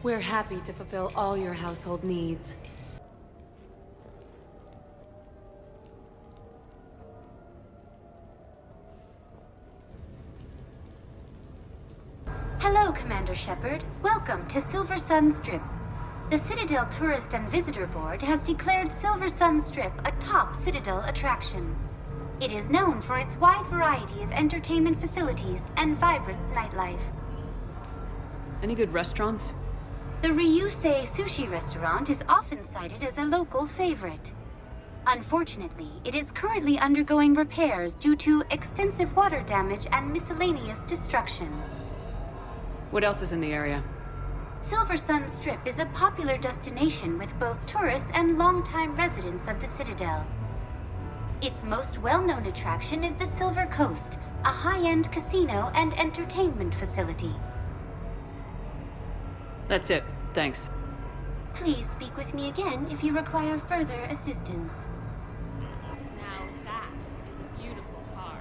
We're happy to fulfill all your household needs. Hello, Commander Shepard. Welcome to Silver Sun Strip. The Citadel Tourist and Visitor Board has declared Silver Sun Strip a top Citadel attraction. It is known for its wide variety of entertainment facilities and vibrant nightlife. Any good restaurants? The Ryusei Sushi Restaurant is often cited as a local favorite. Unfortunately, it is currently undergoing repairs due to extensive water damage and miscellaneous destruction. What else is in the area? Silver Sun Strip is a popular destination with both tourists and longtime residents of the Citadel. Its most well-known attraction is the Silver Coast, a high-end casino and entertainment facility. That's it. Thanks. Please speak with me again if you require further assistance. Now that is a beautiful car.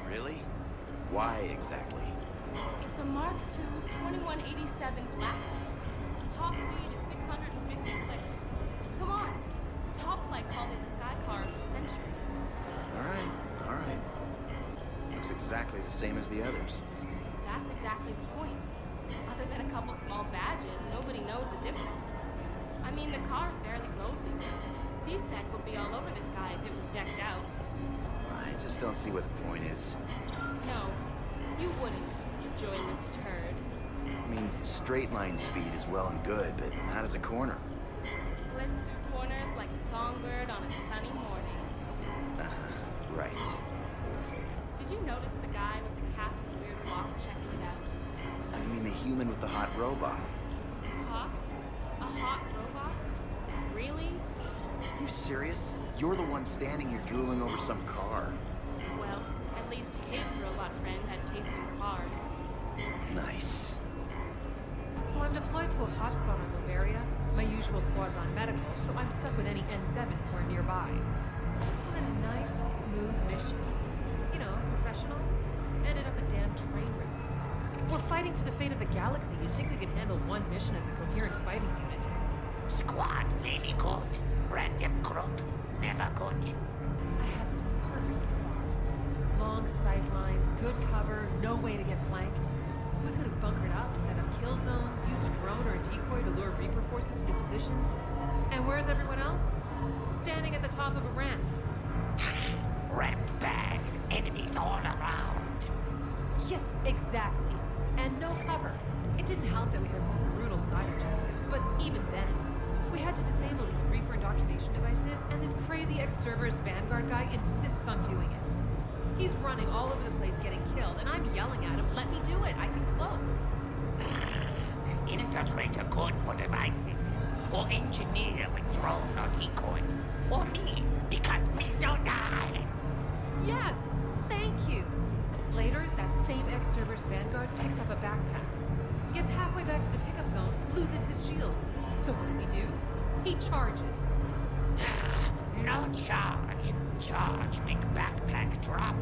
Really? Why exactly? It's a Mark II 2187 Black. Top speed is 650 clicks. Come on. Top Flight called it the sky car of the century. Alright. Looks exactly the same as the others. That's exactly the point. Other than a couple small badges, nobody knows the difference. I mean, the car's barely roadly. C-Sec would be all over this guy if it was decked out. I just don't see what the point is. No, you wouldn't, you joyless turd. I mean, straight line speed is well and good, but how does a corner? Blitz through corners like a songbird on a sunny morning. Right. Did you notice the guy with the cap and weird walk checking it out? I mean the human with the hot robot. Hot? A hot robot? Really? Are you serious? You're the one standing here drooling over some car. Well, at least Kate's robot friend had taste in cars. Nice. So I'm deployed to a hotspot in Bavaria. My usual squad's on medical, so I'm stuck with any N7s who are nearby. I just wanted a nice, smooth mission. You know, professional. Ended up a damn train wreck. We're fighting for the fate of the galaxy. You'd think we could handle one mission as a coherent fighting unit. Squad maybe good. Random group never good. I had this perfect spot. Long sight lines, good cover, no way to get flanked. We could have bunkered up, set up kill zones, used a drone or a decoy to lure Reaper forces into position. And where's everyone else? Standing at the top of a ramp. Ramp bad. Enemies all around. Yes, exactly. And no cover. It didn't help that we had some brutal side objectives, but even then, we had to disable these Reaper indoctrination devices, and this crazy ex-server's Vanguard guy insists on doing it. He's running all over the place getting killed, and I'm yelling at him, let me do it, I can cloak. Infiltrator good for devices. Or engineer with drone or decoy. Or me, because we don't die. Yes, thank you. Later, that same ex-server's Vanguard picks up a backpack. Gets halfway back to the pickup zone, loses his shields. So what does he do? He charges. No charge. Charge make backpack drop.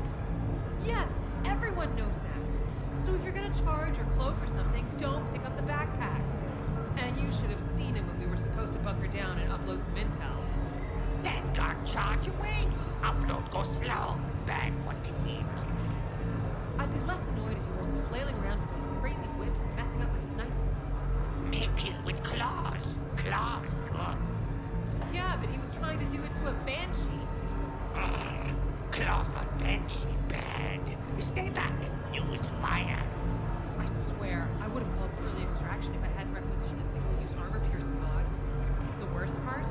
Yes, everyone knows that. So if you're gonna charge or cloak or something, don't pick up the backpack. And you should have seen him when we were supposed to bunker down and upload some intel. Vanguard charge away. Upload go slow. Bad for team. I'd be less annoyed if he wasn't flailing around with those crazy whips and messing up my sniper. Make it with claws. Claws good. Yeah, but he was trying to do it to a banshee. Claws on Banshee bad. Stay back. Use fire. I swear, I would have called for early extraction if I hadn't requisitioned a single-use armor-piercing mod. The worst part?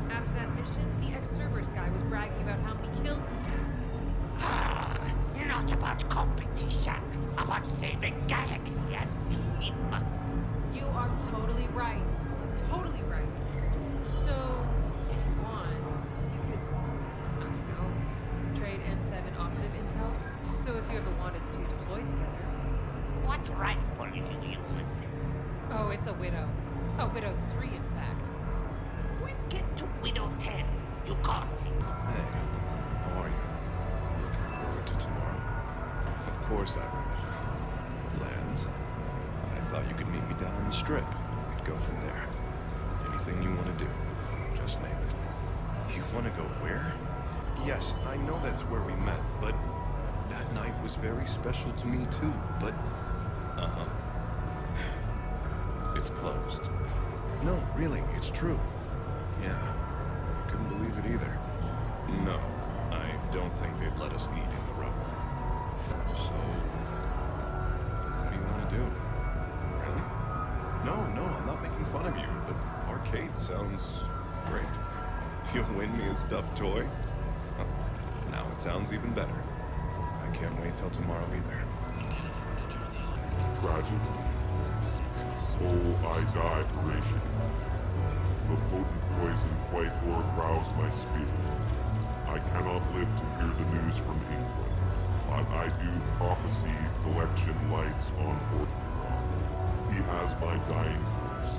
After that mission, the ex-servers guy was bragging about how many kills he had. Not about competition. About saving galaxy as team. You are totally right. Totally right. So, if you want, you could, I don't know, trade N7 operative intel. So if you ever wanted to deploy together. What rifle you use? Oh, it's a Widow. A Widow 3, in fact. We get to Widow 10. You call me. Hey, how are you? Looking forward to tomorrow. Of course I remember. Plans. I thought you could meet me down on the strip. go from there. Anything you want to do, just name it. You want to go where? Yes, I know that's where we met, but that night was very special to me too, but... Uh-huh. It's closed. No, really, it's true. Yeah, I couldn't believe it either. No, I don't think they'd let us eat in the rubble. So, what do you want to do? Really? No, I'm not making fun of you. The arcade sounds great. You'll win me a stuffed toy? Huh, now it sounds even better. I can't wait till tomorrow either. Tragedy. Oh, I die, Horatio. The potent poison quite o'ercrowds my spirit. I cannot live to hear the news from England, but I do prophesy collection lights on Orthoron. He has my dying voice.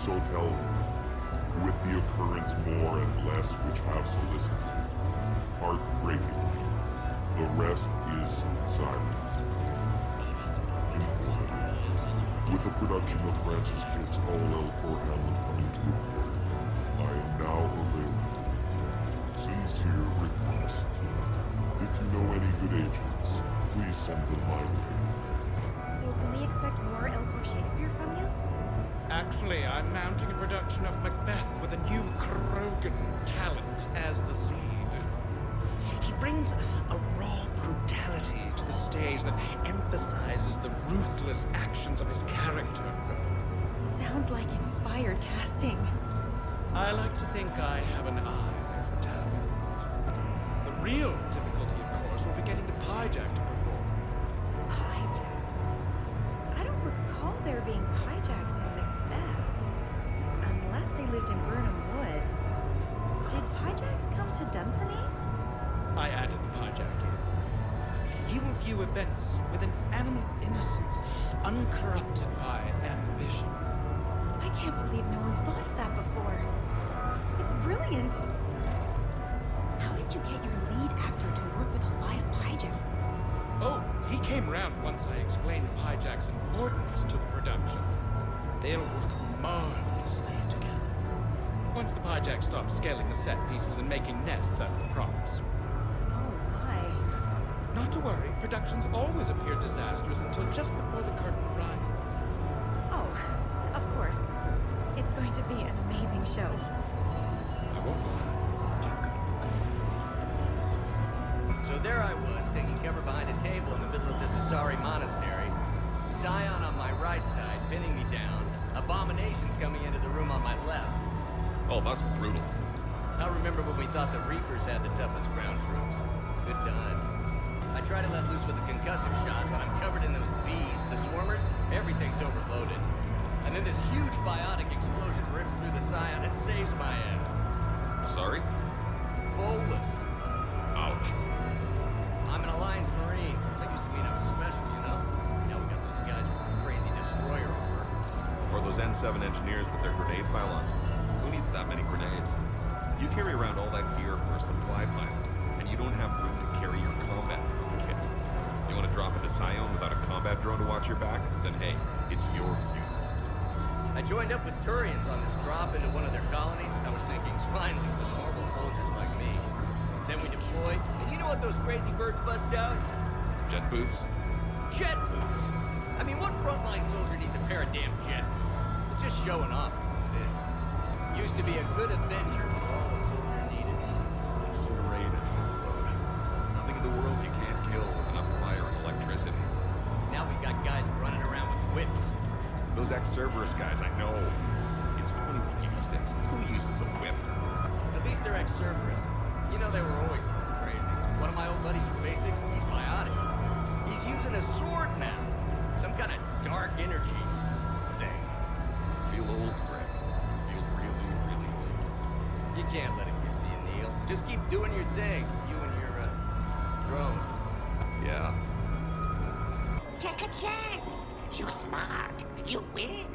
So tell him, with the occurrence more and less which have solicited, heartbreakingly, the rest is silent. With the production of Francis Kidd's All Elcor Hamlet coming to a close, I am now available. Sincere request. If you know any good agents, please send them my way. So can we expect more Elcor Shakespeare from you? Actually, I'm mounting a production of Macbeth with a new Krogan talent as the lead. He brings a raw brutality to the stage that emphasizes the ruthless actions of his character. Sounds like inspired casting. I like to think I have an eye for talent. The real difficulty, of course, will be getting the Pyjack to perform. Pyjack? I don't recall there being Pyjacks in Macbeth. Unless they lived in Burnham Wood. Did Pyjacks come to Dunsany? I added the Pyjack in. He will view events with an animal innocence, uncorrupted by ambition. I can't believe no one's thought of that before. It's brilliant. How did you get your lead actor to work with a live Pyjack? Oh, he came around once I explained the Pyjack's importance to the production. They'll work marvelously together. Once the Pyjack stops scaling the set pieces and making nests out of the props. Oh my. Not to worry, productions always appear disastrous until just before the curtain rises. Oh, of course. It's going to be an amazing show. I won't lie. I've got So there I was, taking cover behind a table in the middle of this Asari monastery. Scion on my right side, pinning me down. Abominations coming into the room on my left. Oh, that's brutal. I remember when we thought the Reapers had the toughest ground troops. Good times. I try to let loose with a concussive shot, but I'm covered in those bees, the swarmers, everything's overloaded. And then this huge biotic explosion rips through the Scion and saves my ass. Sorry? Folless. Ouch. I'm an Alliance Marine. That used to mean I was special, you know? Now we got those guys with a crazy destroyer over. Or those N7 engineers with their grenade pylons. Who needs that many grenades? You carry around all that gear for a supply pilot, and you don't have room to carry your combat drone kit. You want to drop into Scion without a combat drone to watch your back? Then hey, it's your funeral. I joined up with Turians on this drop into one of their colonies. I was thinking, finally, some normal soldiers like me. Then we deployed, and you know what those crazy birds bust out? Jet boots? Jet boots! I mean, what frontline soldier needs a pair of damn jet boots? It's just showing off what it is. Used to be a good adventure for all a soldier needed. Incinerate and unload. Nothing in the world you can't kill with enough fire and electricity. Now we got guys running around with whips. Those ex-Cerberus guys, I know. It's 2186. Who uses a whip? At least they're ex-Cerberus. You know they were always crazy. One of my old buddies from Basic, he's biotic. He's using a sword now. Some kind of dark energy thing. Feel old, Greg. Feel really, really old. You can't let it get to you, Neil. Just keep doing your thing. You and your, drone. Yeah. Take a chance. You smart. You win.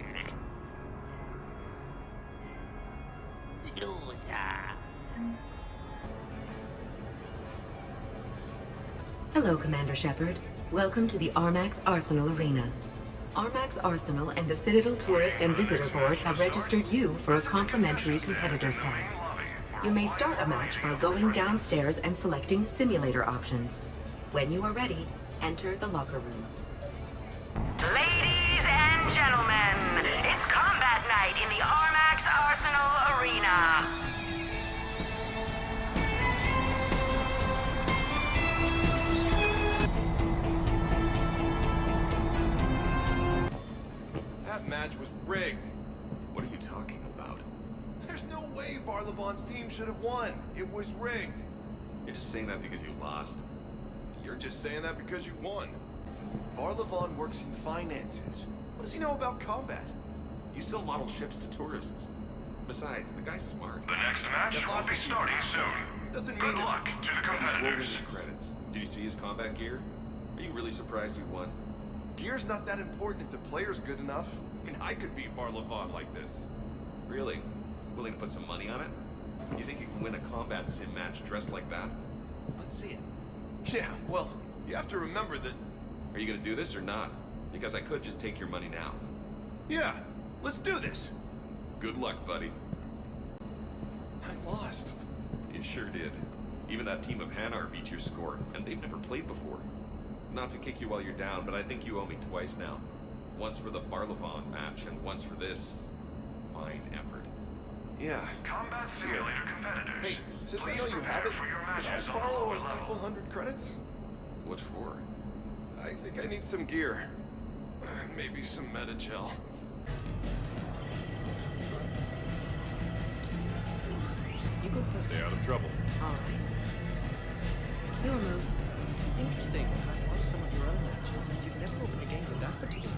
Loser. Hello, Commander Shepard. Welcome to the Armax Arsenal Arena. Armax Arsenal and the Citadel Tourist and Visitor Board have registered you for a complimentary competitor's pass. You may start a match by going downstairs and selecting simulator options. When you are ready, enter the locker room. Ladies and gentlemen, it's combat night in the Armax Arsenal Arena. That match was rigged. What are you talking about? There's no way Barlevon's team should have won. It was rigged. You're just saying that because you lost. You're just saying that because you won. Barlevon works in finances. What does he know about combat? You sell model ships to tourists. Besides, the guy's smart. The next match will be starting soon. Doesn't Good mean luck to the He's competitors. rolling the credits. Did you see his combat gear? Are you really surprised he won? Gear's not that important if the player's good enough. I mean, I could beat Barlevon like this. Really? Willing to put some money on it? You think you can win a combat sim match dressed like that? Let's see it. Yeah, well, you have to remember that... Are you gonna do this or not? Because I could just take your money now. Yeah, let's do this. Good luck, buddy. I lost. You sure did. Even that team of Hanar beat your score, and they've never played before. Not to kick you while you're down, but I think you owe me twice now. Once for the Barlevon match, and once for this fine effort. Yeah. Combat simulator competitors. Hey, since I Please know you have prepare it, for your could I matches on the borrow lower a level. couple hundred credits? What for? I think I need some gear. Maybe some meta gel. You go first. Stay out of trouble. All right. Your move. Interesting. I've watched some of your other matches, and you've never opened a game with that particular.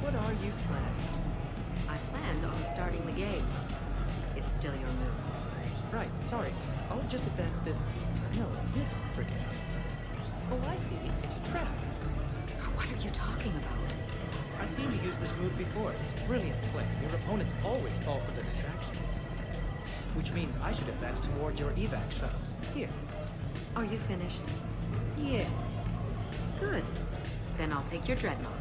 What are you planning? I planned on starting the game. It's still your move. Right, sorry. I'll just advance this. No, this frigate. Oh, I see. It's a trap. What are you talking about? I've seen you use this move before. It's brilliant play. Your opponents always fall for the distraction. Which means I should advance toward your evac shuttles. Here. Are you finished? Yes. Good. Then I'll take your dreadnought.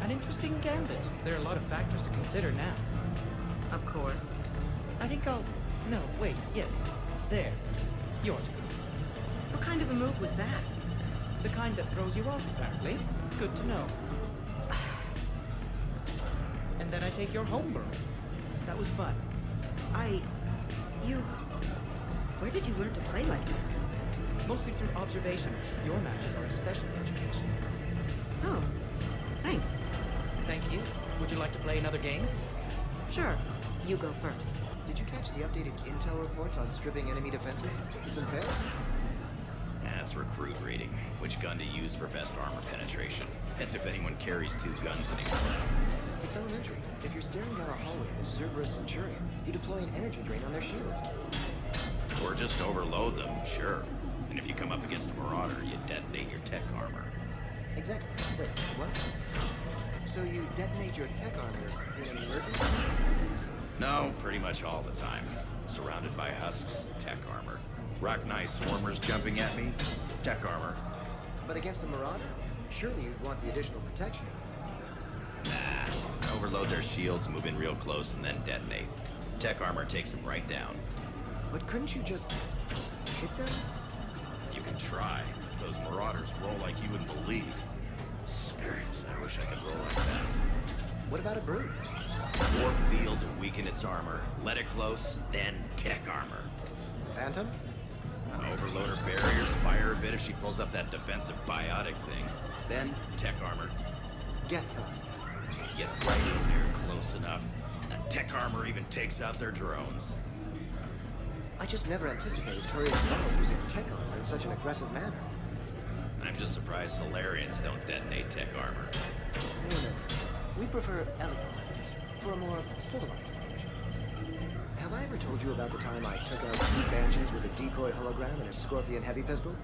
An interesting gambit. There are a lot of factors to consider now. Of course. I think I'll... No, wait, yes. There. Your turn. What kind of a move was that? The kind that throws you off, apparently. Good to know. And then I take your homebrew. That was fun. You... Where did you learn to play like that? Mostly through observation. Your matches are especially educational. Oh, thanks. Thank you. Would you like to play another game? Sure. You go first. Did you catch the updated intel reports on stripping enemy defenses? It's unfair. That's recruit rating. Which gun to use for best armor penetration. As if anyone carries two guns anymore. It's elementary. If you're staring down a hallway with a Cerberus Centurion, you deploy an energy drain on their shields. Or just overload them, sure. And if you come up against a Marauder, you detonate your tech armor. Exactly. Wait, what? So you detonate your tech armor in an emergency? No, pretty much all the time. Surrounded by husks, tech armor. Rock-Knight swarmers jumping at me, tech armor. But against a Marauder? Surely you'd want the additional protection. Nah, overload their shields, move in real close, and then detonate. Tech armor takes them right down. But couldn't you just hit them? You can try. Those Marauders roll like you wouldn't believe. Spirits, I wish I could roll like that. What about a Brood? Warp field to weaken its armor. Let it close, then tech armor. Phantom? Overload her barriers, fire a bit if she pulls up that defensive biotic thing. Then tech armor. Get them. Get right in there close enough. And tech armor even takes out their drones. I just never anticipated Turian's models using tech armor in such an aggressive manner. I'm just surprised Solarians don't detonate tech armor. No. We prefer elegant weapons for a more civilized age. Have I ever told you about the time I took out 2 Banshees with a decoy hologram and a Scorpion heavy pistol?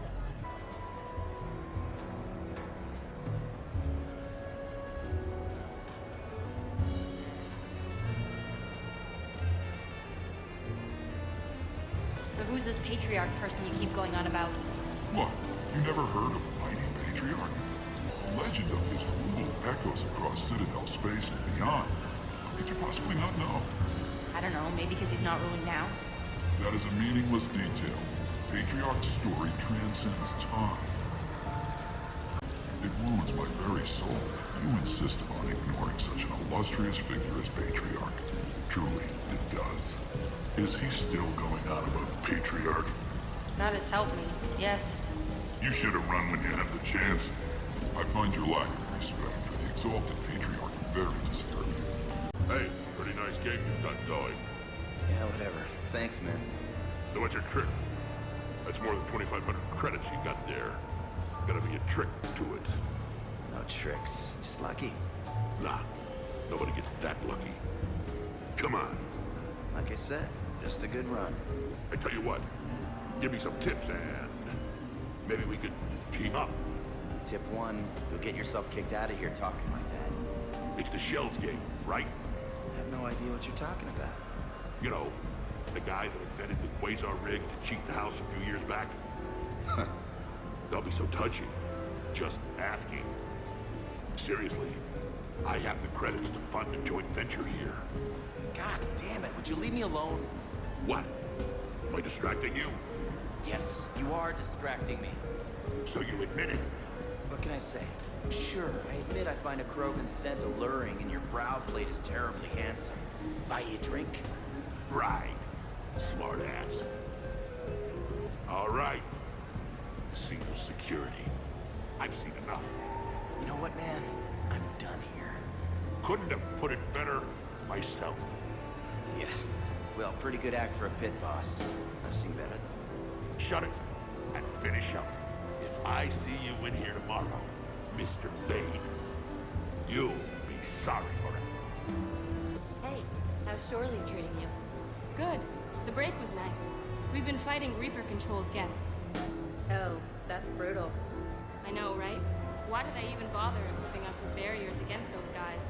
So who's this patriarch person you keep going on about? What? You never heard of a mighty patriarch? legend of his rule echoes across Citadel space and beyond. How could you possibly not know? I don't know, maybe because he's not ruling now? That is a meaningless detail. Patriarch's story transcends time. It wounds my very soul that you insist upon ignoring such an illustrious figure as Patriarch. Truly, it does. Is he still going on about the Patriarch? God has helped me, yes. You should have run when you had the chance. I find your lack of respect for the exalted Patriarch very disturbing. Hey, pretty nice game you've got going. Yeah, whatever. Thanks, man. So what's your trick? That's more than 2,500 credits you got there. Gotta be a trick to it. No tricks. Just lucky. Nah, nobody gets that lucky. Come on. Like I said, just a good run. I tell you what, give me some tips and maybe we could team up. Tip 1, you'll get yourself kicked out of here talking like that. It's the Shells game, right? I have no idea what you're talking about. You know, the guy that invented the Quasar rig to cheat the house a few years back? Don't be so touchy. Just asking. Seriously, I have the credits to fund a joint venture here. God damn it, would you leave me alone? What? Am I distracting you? Yes, you are distracting me. So you admit it? What can I say? Sure, I admit I find a Krogan scent alluring and your brow plate is terribly handsome. Buy you a drink? Right. Smart ass. All right. Single security. I've seen enough. You know what, man? I'm done here. Couldn't have put it better myself. Yeah. Well, pretty good act for a pit boss. I've seen better, though. Shut it and finish up. If I see you in here tomorrow, Mr. Bates, you'll be sorry for it. Hey, how's Shoreline treating you? Good. The break was nice. We've been fighting Reaper-controlled Geth. Oh, that's brutal. I know, right? Why did I even bother equipping us with barriers against those guys?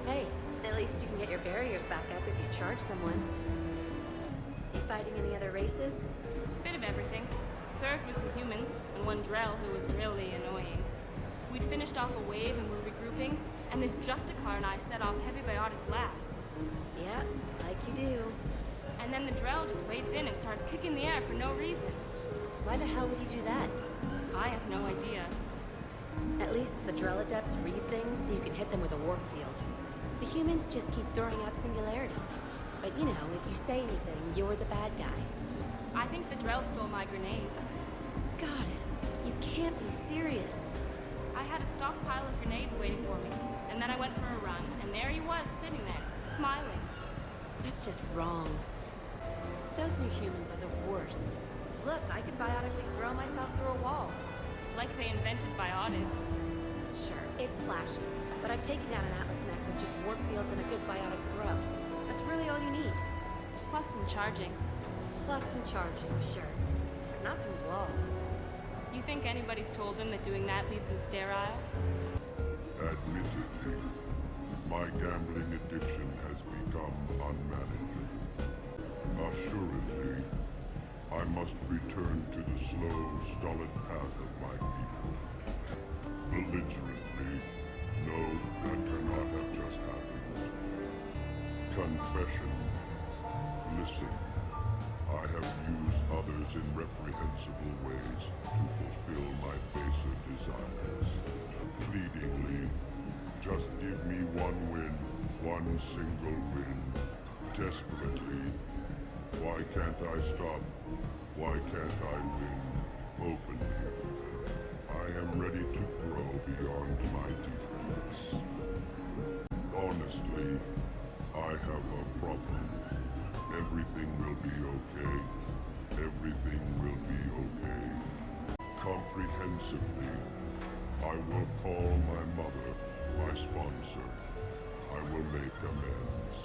Hey, at least you can get your barriers back up if you charge someone. You fighting any other races? Bit of everything. Served with some humans, and one Drell who was really annoying. We'd finished off a wave and were regrouping, and this Justicar and I set off heavy biotic blasts. Yeah, like you do. And then the Drell just wades in and starts kicking the air for no reason. Why the hell would he do that? I have no idea. At least the Drell Adepts read things so you can hit them with a warp field. The humans just keep throwing out singularities. But you know, if you say anything, you're the bad guy. I think the Drell stole my grenades. Goddess, you can't be serious. I had a stockpile of grenades waiting for me, and then I went for a run, and there he was, sitting there, smiling. That's just wrong. Those new humans are the worst. Look, I can biotically throw myself through a wall. Like they invented biotics. Sure, it's flashy, but I've taken down an Atlas mech with just warp fields and a good biotic throw. That's really all you need. Plus some charging. Plus some charging, sure. But not through walls. You think anybody's told them that doing that leaves them sterile? Admittedly, my gambling addiction has become unmanageable. Assuredly, I must return to the slow, stolid path of my people. Belligerently, no, that cannot have just happened. Confession. Listen, I have used others in reprehensible ways to fulfill my baser desires. Pleadingly, just give me one win, one single win. Desperately, why can't I stop? Why can't I win openly? I am ready to grow beyond my defeats. Honestly, I have a problem. Everything will be okay. Everything will be okay. Comprehensively, I will call my mother, my sponsor. I will make amends.